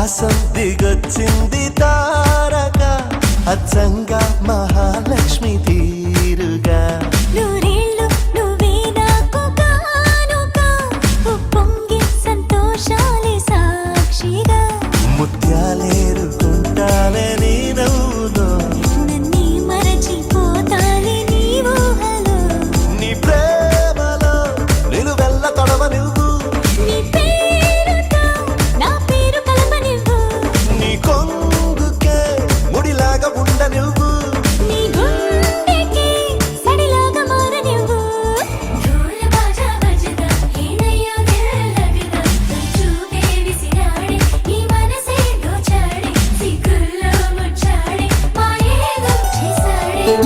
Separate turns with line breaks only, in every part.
ఆకాశం దిగొచ్చింది తారక అచ్చంగా మహాలక్ష్మి తీరుగా
నూరేళ్ళు నువ్వే నాకు కానుక ఉప్పొంగే సంతోషాలే సాక్షిగా
ముత్యాలేరుకుంటాలే నీ నవ్వులో
నన్నే మరచిపోతాలే నీ ఊహలో
నీ ప్రేమలో నిలువెల్ల తడవ నువ్వు
నీ పేరుతో నా పేరు కలప నువ్వు
నీ కొంగుకే ముడిలాగా ఉండ నువ్వు
నీ గుండెకి సడిలాగా మార నువ్వు ఢోల్ బాజా బజదా ఏనయ్యో దిల్ లగదా చూపే విసిరాడే నీ మనసే దోచాడే సిగ్గుల్లో ముచ్చాడే మాయేదో చేసాడే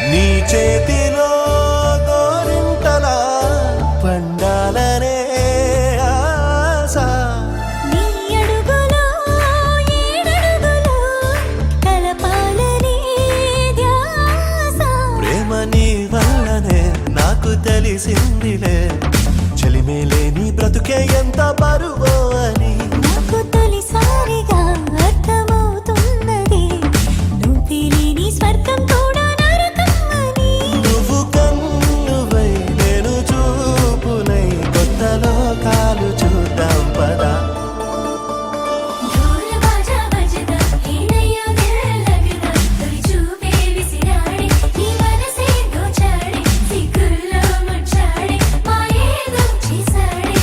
నీ చేతిలో గోరింటలా పండాలనే ఆశ
నీ అడుగులో ఏడడుగులో కలపాలనే ధ్యాస
ప్రేమ నీ వల్లనే నాకు తెలిసిందిలే చెలిమేలే నీ బ్రతుకే ఎంత బరువో అని
నాకు తొలిసారిగా అర్థమవుతున్నది నువ్వు లేని స్వర్గం కూడా నరకం అని
నువ్వు కన్నువై నేను చూపునై కొత్త లోకాలు చూద్దాం పదా
ఢోల్ బాజా బజదా ఏనయ్యో దిల్ లగదా తొలి చూపే విసిరాడే నీ మనసే దోచాడే సిగ్గుల్లో ముచ్చాడే మాయేదో చేసాడే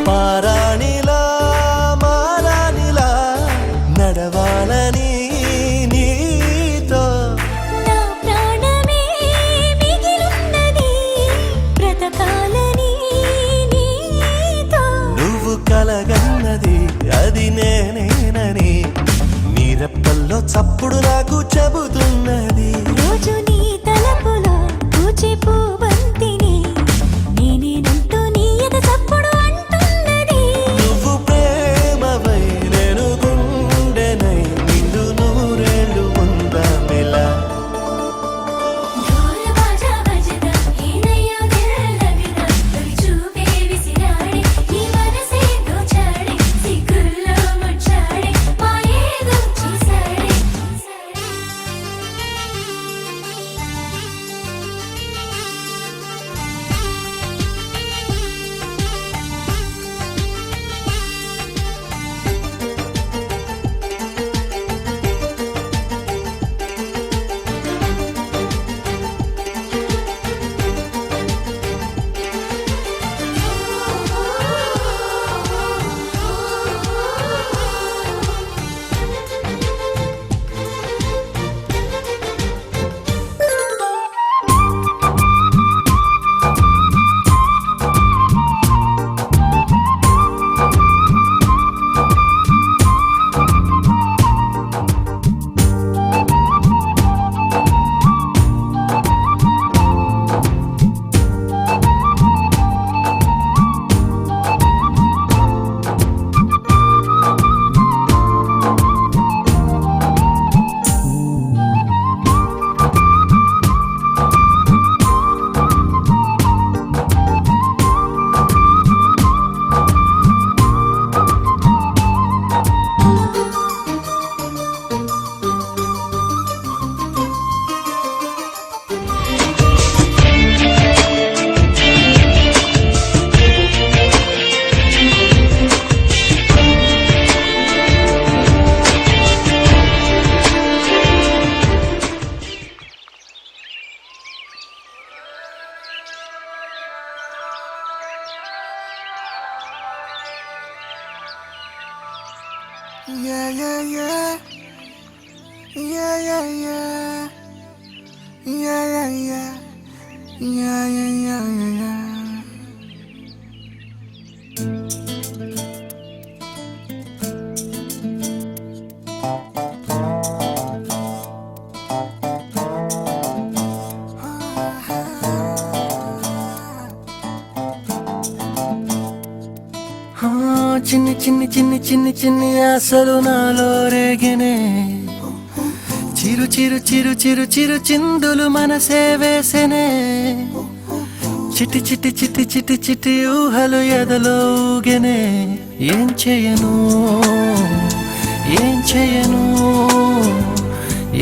పారాణిలా మారాణిలా నడవాలని నీతో
నా ప్రాణమే మిగిలున్నది బ్రతకాలని నీతో
నువ్వు కలగన్నది అది నేనేనని నీ రెప్పల్లో చప్పుడు నాకు చెబుతున్నది
రోజు నీ తలపులో పూచే పూవంతిని నేనేనంటూ నీ ఎద చప్పుడు అంటున్నది
నువ్వు ప్రేమవై నేను గుండెనై నిండు నూరేళ్ళు ఉందామిలా
ఢోల్ బాజా బజదా ఏనయ్యో దిల్ లగదా తొలి చూపే విసిరాడే నీ మనసే దోచాడే సిగ్గుల్లో ముచ్చాడే మాయేదో చేసాడే
Yeah, yeah, yeah. Yeah, yeah, yeah. Yeah, yeah, yeah. Yeah, yeah, yeah, yeah, yeah.
ఆ, చిన్ని చిన్ని చిన్ని చిన్ని చిన్ని ఆశలు నాలో రేగినే చిరు చిరు చిరు చిరు చిరు చిందులు మనసే వేసెనే చిట్టి చిట్టి చిట్టి చిట్టి చిట్టి ఊహలు ఎదలో ఊగెనే ఏం చేయను ఏం చేయను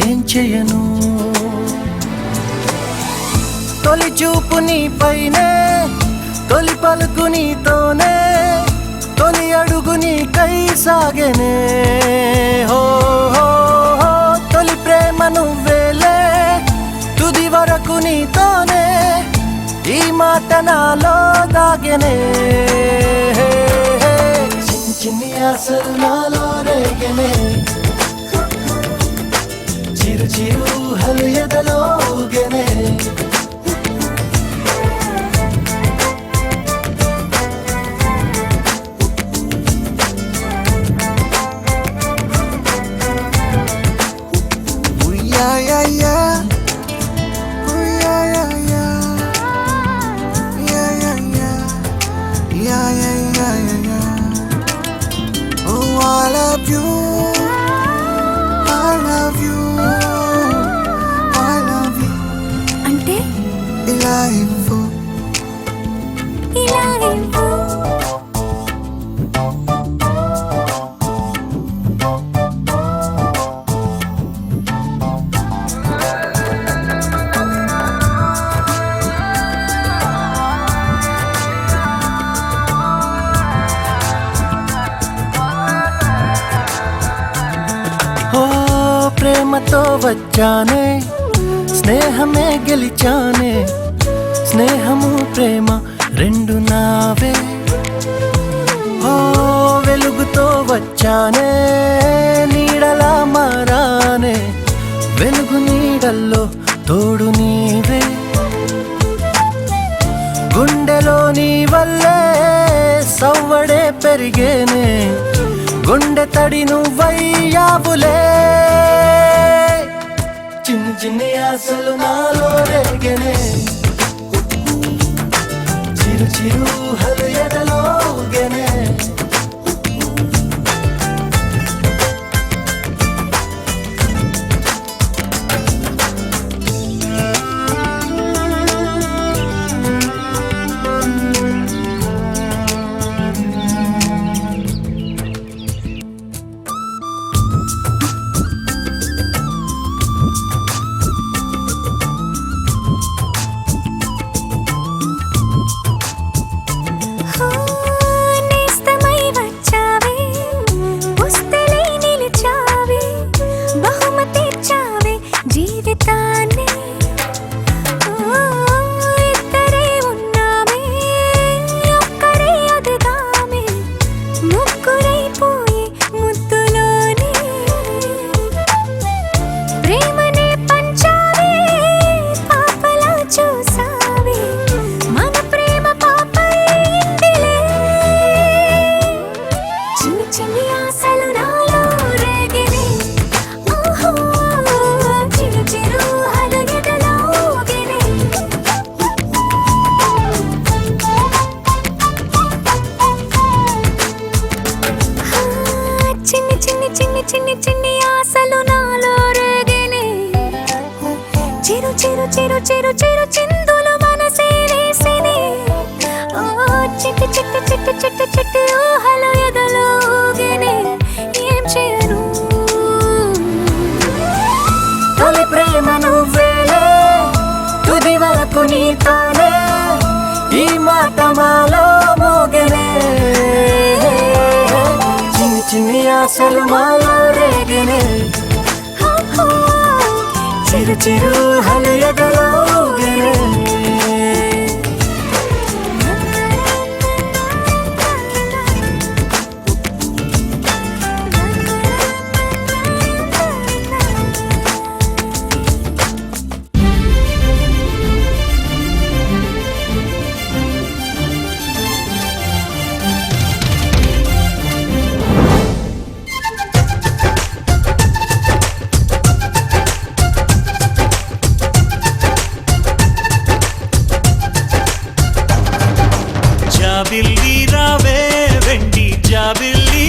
ఏం చేయను తొలి చూపు నీ పైనే తొలి పలుకు నీతోనే తొలి అడుగు నీకై సాగెనే హో హో హో తొలి ప్రేమ నువ్వేలే తుది వరకు నీతోనే ఈ మాట నాలో దాగెనే చిన్ని చిన్ని ఆశలు నాలో రేగెనే చిరు చిరు ఊహలు ఎదలో ఊగెనే
Yeah, yeah, yeah. Oh, yeah, yeah, yeah. Yeah, yeah, yeah. Yeah, yeah, yeah, yeah, yeah. Oh, I love you. I love you. I love you.
అంటే
ఇలా ఇవ్వు.
ఇలా ఇవ్వు.
ఓ ప్రేమతో వచ్చానే స్నేహమే గెలిచానే స్నేహము ప్రేమ రెండు నావే ఓ వెలుగుతో వచ్చానే నీడలా మారానే వెలుగు నీడల్లో తోడు నీవే గుండెలో నీ వల్లే సవ్వడే పెరిగేనే గుండె తడి నువ్వయ్యావులే చిన్ని చిన్ని ఆశలు నాలో రేగెనే చిరు చిరు ఊహలు ఎదలో ఊగెనే
నేస్తమై వచ్చావే పుస్తలై నిలిచావే బహుమతి ఇచ్చావే జీవితాన్ని ఇద్దరే ఉన్నామే ఒక్కరే అదుగామే ముగ్గురైపోయి ముద్దులోనే ప్రేమనే పంచావే పాపలా చూసావే మన ప్రేమ పాపైందిలే చిన్ని చిన్ని ఆశలు నాలో రేగినే ఓహో చిరు చిరు ఊహలు ఎదలో ఊగెనే చిన్ని చిన్ని చిన్ని చిన్ని చిన్ని ఆశలు నాలో రేగినే చిరు చిరు చిరు చిరు చిరు చిందులు మనసే వేసినే ఓ చిట్టి చిట్టి చిట్టి చిట్టి చిట్టి ఊహలు ఎదలో ఊగెనే ఏం చేయను
తొలి ప్రేమ నువ్వేలే తుది వరకు నీతోనే ఈ మాట మాలో మోగెనే చిన్ని చిన్ని ఆశలు మాలో రేగెనే చిరు చిరు ఊహలు ఎదలో ఊగెనే జాబిల్లి రావే వెండి జాబిల్లి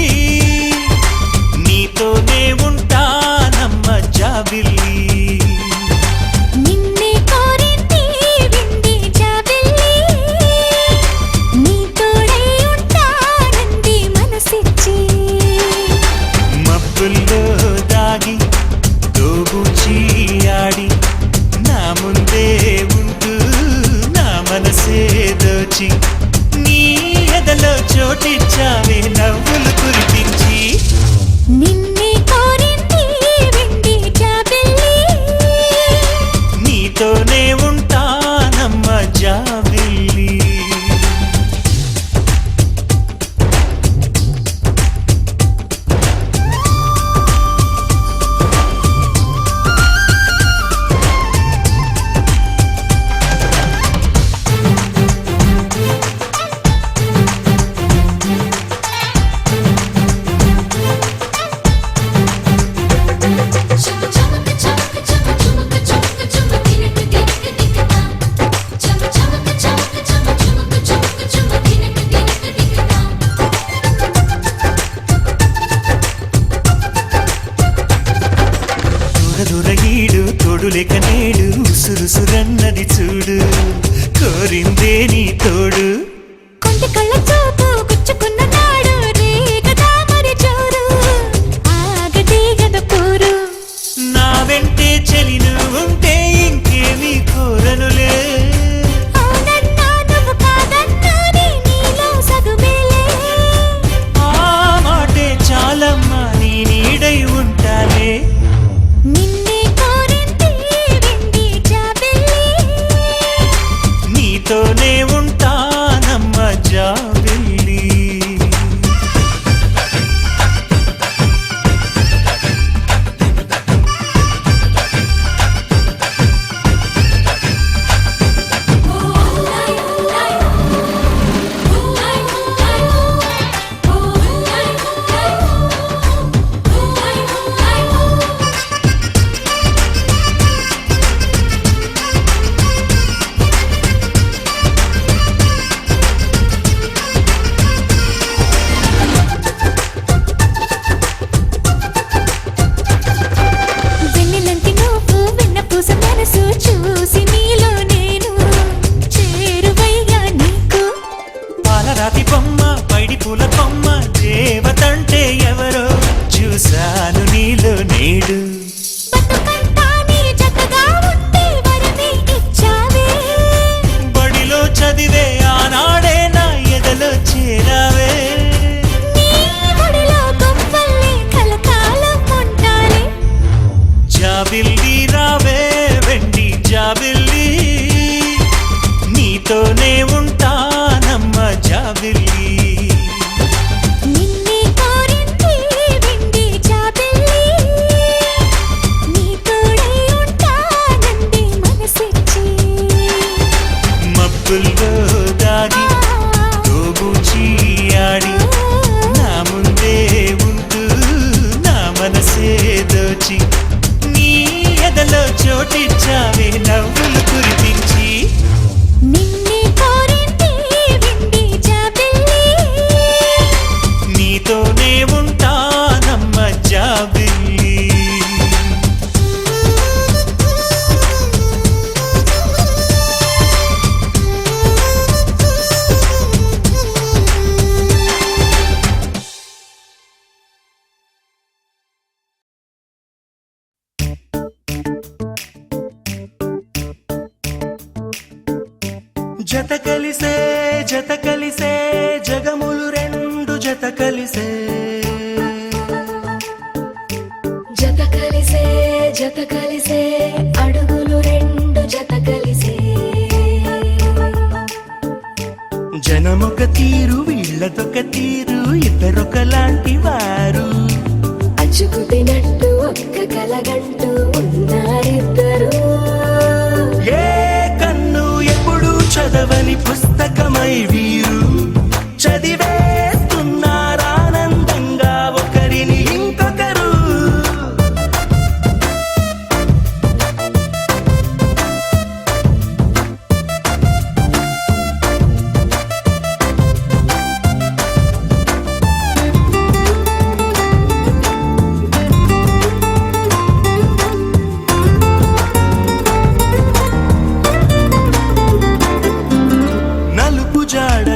నీతోనే ఉంటానమ్మ జాబిల్లి
నిన్నే కోరింది వెండి జాబిల్లి నీ తోడై ఉంటానంది మనసిచ్చి
మబ్బుల్లో దాగి దోబూచి ఆడి నా ముందే ఉంటూ నా మనసే దోచి నీ ఎదలో చోటిచ్చావే నవ్వులు కురిపించి
నిన్నే కోరింది వెండి జాబిల్లి
నీతోనే ఉంటానమ్మ జాబిల్లి దూరగీడు తోడు లేక నేడు సురుసురన్నది చూడు కోరిందే నీ తోడు
కొంటి కళ్ళ చూపు గుచ్చుకున్న నాడు రేగదా మరి జోరు ఆగదే గద పోరు
నా వెంటే చెలి ఉంటే ఇంకేమీ కోరనులే
అవునన్నా నువ్వు కాదన్నా నీలో సగుమేలే
ఆ మాటే చాలమ్మా నీ నీడై ఉంటాలే
నిన్నే కోరింది వెండి జాబిల్లి
నీతోనే ఉంటానమ్మ జాబిల్లి
వెన్నెలంటి నువ్వు వెన్నపూస మనసు చూసి నీలో నేను చేరువయ్యా నీకు
పాలరాతి బొమ్మ పైడి పూల కొమ్మ దేవతంటే ఎవరో చూశాను నీలో నేడు
బతుకంతా నీ జతగా ఉంటే వరమే ఇచ్చావే
బడిలో చదివే ఆనాడే నా ఎదలో చేరావే
నీ ఒడిలో గొప్పల్లే కలకాలం ఉంటాలే
జాబిల్లి రావే వెండి జాబిల్లి నీతోనే ఉంటానమ్మ జాబిల్లి
నిన్నే కోరింది వెండి జాబిల్లి నీ తోడై ఉంటానంది మనసిచ్చి
మబ్బుల్లో దాగి దోబూచి ఆడి నా ముందే ఉంటూ నా మనసే దోచి నీ ఎదలో చోటిచ్చావే నవ్వులు కురిపించి
నిన్నే కోరింది వెండి జాబిల్లి
నీతోనే ఉంటానమ్మ జాబిల్లి జత కలిసే జగములు రెండు జత కలిసే
జత కలిసే అడుగులు రెండు జత కలిసే
జనమొక తీరు వీళ్ళదొక తీరు ఇద్దరొకలాంటి వారు
అచ్చుకుతినట్టు ఒక్క కలగంటూ ఉన్నారిద్దరు
ఏ కన్ను ఎప్పుడు చదవని పుస్తకమై వీరు చదివేస్తున్నారానందంగా ఒకరిని ఇంకొకరు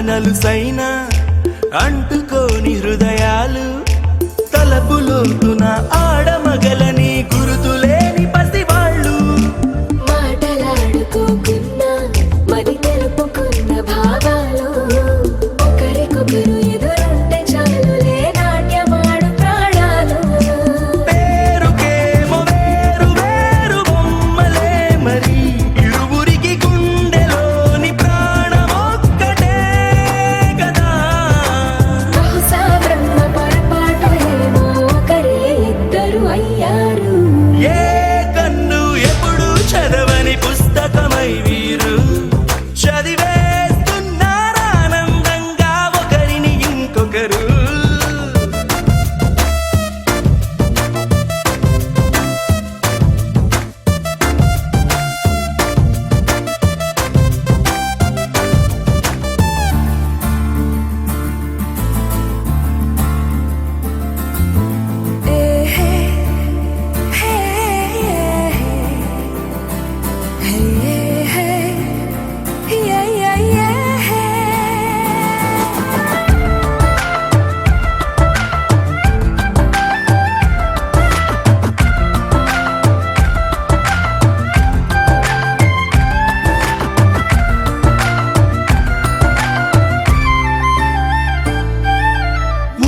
నలుసైన అంటుకోని హృదయాలు తలపులోతున ఆడమగలని గురుతులేని పసివాళ్ళు
మాటలాడుకోకున్న మరి తెలుపుకున్న భావాలు ఒకరికొకరు ఎదురుంటే చాలులే నాట్యమాడు ప్రాణాలు
పేరుకేమో వేరు వేరు బొమ్మలే మరి ఇరువురికి గుండెలోని ప్రాణమొక్కటే కదా
బహుశా బ్రహ్మ పొరపాటు ఏమో ఒకరే ఇద్దరు అయ్యారు
ఏ కన్ను ఎప్పుడు చదవని పుస్తకమై వీరు చదివేస్తున్నారానందంగా ఒకరిని ఇంకొకరు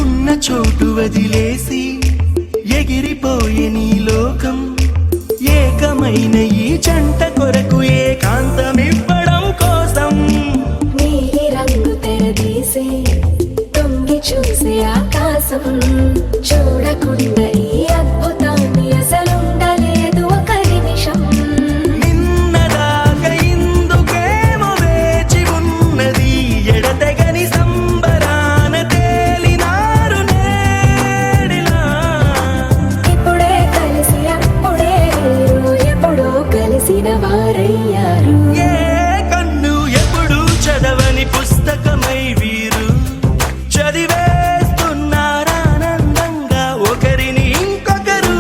ఉన్న చోటు వదిలేసి ఎగిరిపోయే నీ లోకం ఏకమైన ఈ జంట కొరకు ఏకాంతమివ్వడం కోసం
నీలి రంగు తెరదీసి తొంగి చూసే ఆకాశం చూడకుండా ఈ అద్భుతాన్ని అసలుండలేదు ఒక నిమిషం
నిన్నదాకా ఇందుకేమో వేచి ఉన్నది ఎడతెగని సంబరాన తేలినారు నేడిలా
ఇప్పుడే కలిసి అప్పుడే వీరు ఎప్పుడో కలిసిన వారయ్యారు
ఏ కన్ను ఎప్పుడు చదవని పుస్తకమై వీరు చదివేస్తున్నారానందంగా ఒకరిని ఇంకొకరు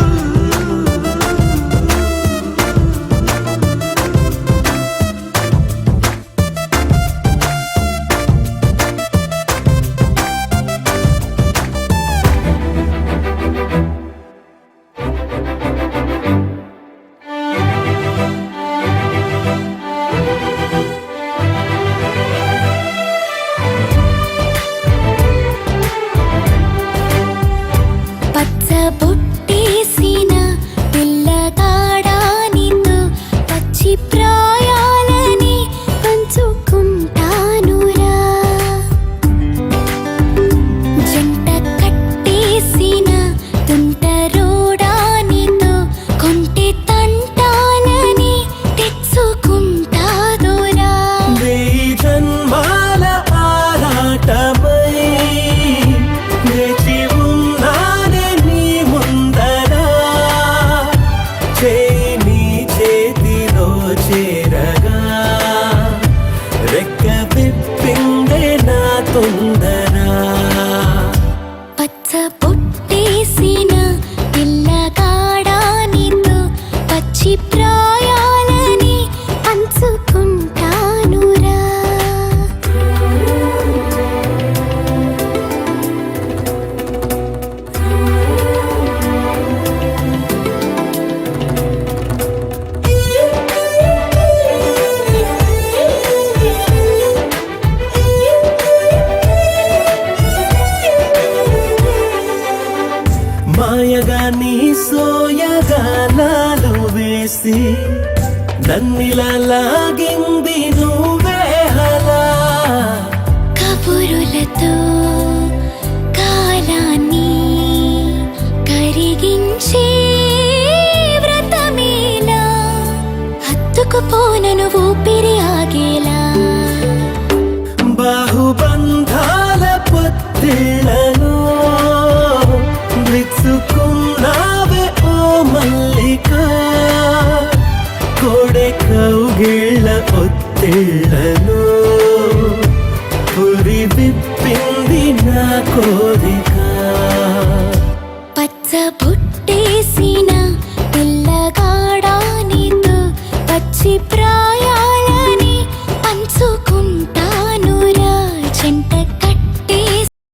పచ్చ బొట్టేసిన పిల్లగాడానితో పచ్చి ప్రాయాలని పంచుకుంటానురా జంట కట్టేసిన తుంటరోడానితో కొంటె తంటాలని తెచ్చుకుంటాదురా
వెయ్యి జన్మాల ఆరాటమై వేచి ఉన్నానే నీ ముందరా చేయి నీ చేతిలో చేరగా రెక్క విప్పిందే నా తొందరా
పచ్చ పొట్టేసిన పిల్లగాడానితో పచ్చి ప్రాయాలని పంచుకుంటానురా
మాయగా నీ సోయగానాలు వేసి నన్నిలా లాగింది నువ్వే హలా
కబురులతో కాలాన్ని కరిగించే వ్రతమేలా హత్తుకుపోనను ఊపిరి ఆగేలా
బాహుబంధాల పొత్తిళ్లను విచ్చుకున్నావే ఓ మల్లిక కోడె కౌగిళ్ళ ఒత్తిళ్లను పురి విప్పింది నా కోరిక